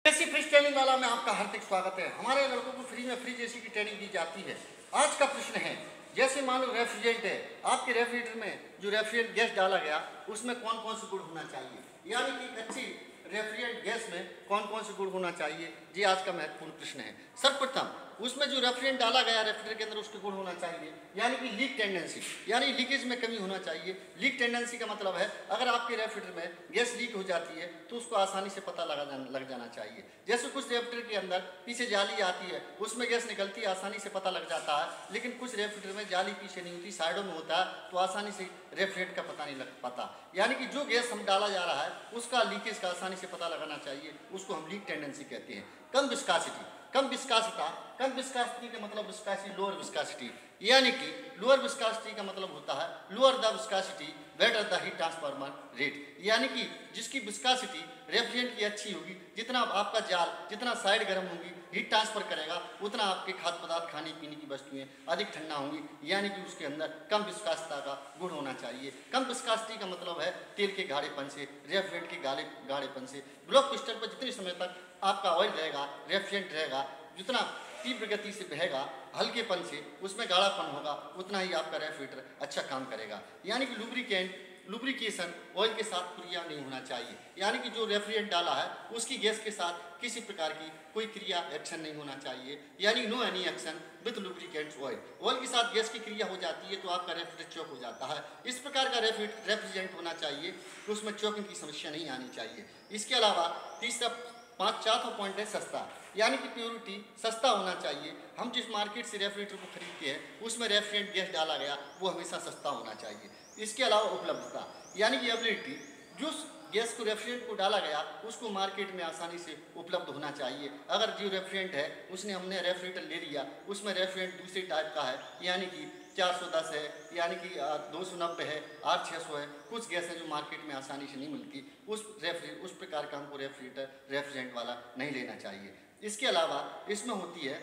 AC fridge training वाला में आपका हार्दिक स्वागत है। हमारे लड़कों को फ्री में फ्रिज एसी की ट्रेनिंग दी जाती है। आज का प्रश्न है, जैसे मान लो रेफ्रिजरेंट है, आपके रेफ्रिजरेटर में जो रेफ्रिजरेंट गैस डाला गया उसमें कौन कौन से गुण होना चाहिए, यानी कि अच्छी रेफ्रिजरेंट गैस में कौन कौन से गुण होना चाहिए, ये आज का महत्वपूर्ण प्रश्न है। सर्वप्रथम उसमें जो रेफ्रिजरेंट डाला गया रेफ्रिजरेटर के अंदर उसके गुण होना चाहिए, यानी कि लीक टेंडेंसी, यानी लीकेज में कमी होना चाहिए। लीक टेंडेंसी का मतलब है अगर आपके रेफ्रिजरेटर में गैस लीक हो जाती है तो उसको आसानी से पता लग जाना चाहिए। जैसे कुछ रेफ्रिजरेटर के अंदर पीछे जाली आती है, उसमें गैस निकलती है, आसानी से पता लग जाता है, लेकिन कुछ रेफ्रिजरेटर में जाली पीछे नहीं होती, साइडों में होता है, तो आसानी से रेफ्रिजरेटर का पता नहीं लग पाता। यानी कि जो गैस हम डाला जा रहा है उसका लीकेज का आसानी से पता लगाना चाहिए, उसको हम लीक टेंडेंसी कहते हैं। कम विस्कासिटी, कम विस्कासिटी का मतलब विस्कासिटी लोअर विस्कासिटी, यानी कि लोअर विस्कासिटी का मतलब होता है lower the viscosity better the heat transfer rate, यानी कि जिसकी विस्कासिटी रेफ्रिजरेंट की अच्छी होगी, जितना आपका जाल जितना साइड गर्म होगी हीट ट्रांसफर करेगा, उतना आपके खाद्य पदार्थ खाने पीने की वस्तुएं अधिक ठंडा होंगी, यानी कि उसके अंदर कम विस्कासिता का गुण होना चाहिए। कम विस्कासिटी का मतलब है तेल के गाढ़ेपन से, रेफ्रिजरेंट के गाढ़ेपन से। ब्लॉक पिस्टन पर जितने समय तक आपका ऑयल रहेगा, रेफ्रिजरेंट रहेगा, जितना तीव्र गति से बहेगा, हल्केपन से उसमें गाढ़ापन होगा, उतना ही आपका रेफ्रिजरेटर अच्छा काम करेगा। यानी कि लुब्रिकेशन ऑयल के साथ क्रिया नहीं होना चाहिए, यानी कि जो रेफ्रिजरेंट डाला है उसकी गैस के साथ किसी प्रकार की कोई क्रिया एक्शन नहीं होना चाहिए, यानी no any action with lubricants oil. Oil के साथ गैस की क्रिया हो जाती है तो आपका रेफ्रिजरेटर चौक हो जाता है। इस प्रकार का रेफ्रिजरेंट होना चाहिए तो उसमें चौकिंग की समस्या नहीं आनी चाहिए। इसके अलावा चौथा पॉइंट है सस्ता, यानी कि प्योरिटी सस्ता होना चाहिए। हम जिस मार्केट से रेफ्रिजरेटर को खरीदते हैं उसमें रेफ्रिजरेंट गैस डाला गया वो हमेशा सस्ता होना चाहिए। इसके अलावा उपलब्धता, यानी कि एबिलिटी, जो गैस को रेफ्रिजरेंट को डाला गया उसको मार्केट में आसानी से उपलब्ध होना चाहिए। अगर जो रेफ्रिजरेंट है हमने रेफ्रिजरेटर ले लिया, उसमें रेफ्रिजरेंट दूसरे टाइप का है, यानी कि 410 है, यानी कि 290 है, R600 है, कुछ गैस है जो मार्केट में आसानी से नहीं मिलती, उस प्रकार का हमको रेफ्रिजरेंट वाला नहीं लेना चाहिए। इसके अलावा इसमें होती है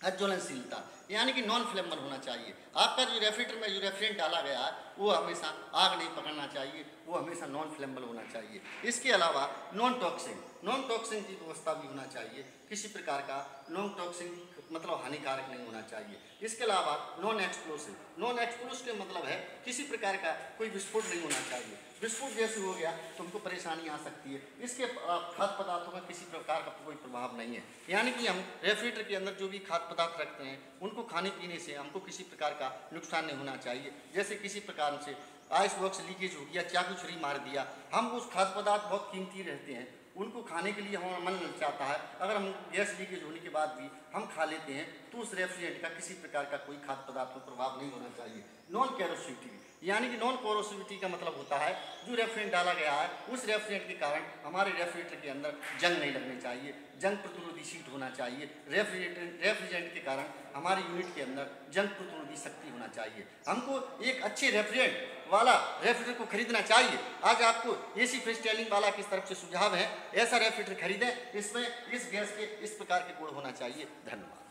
अज्वलनशीलता, यानी कि नॉन फ्लेमेबल होना चाहिए। आपका जो रेफ्रिजरेटर में जो रेफ्रिजरेंट डाला गया है वो हमेशा आग नहीं पकड़ना चाहिए, वो हमेशा नॉन फ्लेमेबल होना चाहिए। इसके अलावा नॉन टॉक्सिंग की व्यवस्था भी होना चाहिए, किसी प्रकार का नॉन टॉक्सिंग मतलब हानिकारक नहीं होना चाहिए। इसके अलावा नॉन एक्सप्लोसिव का मतलब है किसी प्रकार का कोई विस्फोट नहीं होना चाहिए। विस्फोट जैसे हो गया तो हमको परेशानी आ सकती है। इसके खाद्य पदार्थों में किसी प्रकार का कोई प्रभाव नहीं है, यानी कि हम रेफ्रिजरेटर के अंदर जो भी खाद्य पदार्थ रखते हैं उनको खाने पीने से हमको किसी प्रकार का नुकसान नहीं होना चाहिए। जैसे किसी प्रकार से आइस बॉक्स लीकेज हो गया, चाकू छुरी मार दिया, हम उस खाद्य पदार्थ बहुत कीमती रहते हैं, उनको खाने के लिए हमारा मन चाहता है, अगर हम गैस लीकेज होने के बाद भी हम खा लेते हैं तो उस रेफ्रिजरेंट का किसी प्रकार का कोई खाद्य पदार्थ पर प्रभाव नहीं होना चाहिए। नॉन कैरोसिविटी, यानी कि नॉन कोरोसिविटी का मतलब होता है जो रेफ्रिजरेंट डाला गया है उस रेफ्रिजरेंट के कारण हमारे रेफ्रिजरेटर के अंदर जंग नहीं लगनी चाहिए, जंग प्रतिरोधी शीट होना चाहिए। रेफ्रिजरेंट के कारण हमारे यूनिट के अंदर जंग प्रतिरोधी शक्ति होना चाहिए। हमको एक अच्छे रेफ्रिजरेंट वाला रेफ्रिजरेटर को खरीदना चाहिए। आज आपको एसी फ्रिज ट्रेनिंग वाला की तरफ से सुझाव है, ऐसा रेफ्रिजरेटर खरीदें, इसमें इस गैस के इस प्रकार के गुण होना चाहिए। धन्यवाद।